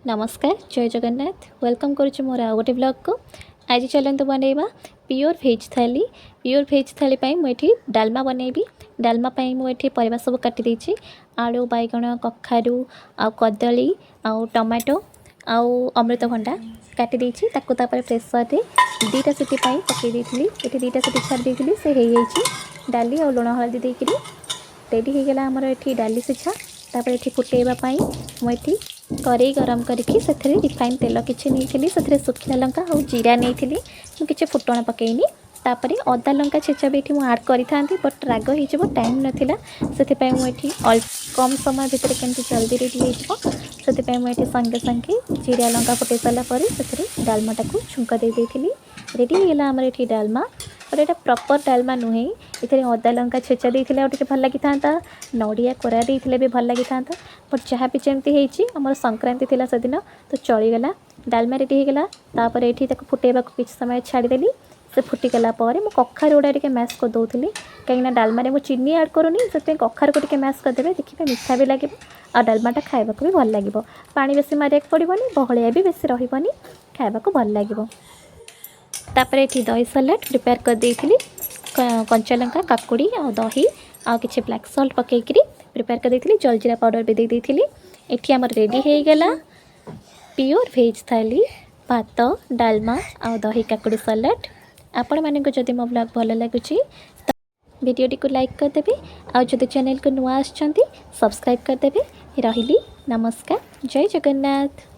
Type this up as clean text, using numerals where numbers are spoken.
नमस्कार जय जगन्नाथ वेलकम करुच्ची मोर आ गोटे ब्लॉग को आज चलते बनइबा प्योर भेज थाली मुझे डालमा बनइबी डालमा मुझे परिबा सब काटी देछि आलू बैगण कखारू आ कदली आ टमाटो आउ अमृतभंडा काटी देछि ताकू तापर प्रेसर रे दीटा सीटी पकई देथिली एठी दीटा सीटी छाड़ देथिली से हे जाइछि डाली आ लुण हळदी देकिरी रेडी हो गला हमर एठी डाली सिछा तापर एठी फुटेबा पई मुझे कड़े गरम करके रिफाइन तेल किसी नहीं सुखिला लंका और जीरा नहीं मुझे फुटण पकईनी तापर अदा लंका छेचा भी ये आड करी बट राग हो टाइम नाला से कम समय भितर केमती जल्दी रेडी हो मुझे संगे संगे जीरा लंका फुटे सारापर से डालमाटा को छुंक दे रेडी होगा आमर ये डालमा और ये प्रॉपर डालमा नुहे ये अदा लंका छेचा देते भल लगी था नड़िया कोरा देते भी भल लगी था बट जहाँ भी जमी होमर संक्रांति थी से दिन तो चलीगला डालमा रेडी होगा तापर ये फुटेबा किसी समय छाड़देली से फुटीगला मु कखार गुड़ा टे मैश कर दूसरी कहीं डालमा मुझे चीनी ऐड करूनी से कखार को टे मैश करदे देखिए मिठा भी लगे आ डालमाटा खाइबा भी भल लगे पानी बेसी मारिया पड़ोनी बहलिया भी बेसी रही खाइबा भल लगे तापर ये दही सलाड प्रिपेयर कर देइथिली कंचा लंका काकुड़ी आ दही आ किछि ब्लैक सॉल्ट पकईकरी प्रिपेयर कर देइथिली जलजीरा पाउडर भी दे देइथिली एठी हमर रेडी हो गला प्योर भेज थाली भात डालमा आ दही काकुड़ी सलाड आपण मानक जदि मो ब्लॉग भल लगुची वीडियोटी को लाइक करदेवे आ जदि चैनल को नुआ आछंती सब्सक्राइब करदेवे रहिली नमस्कार जय जगन्नाथ।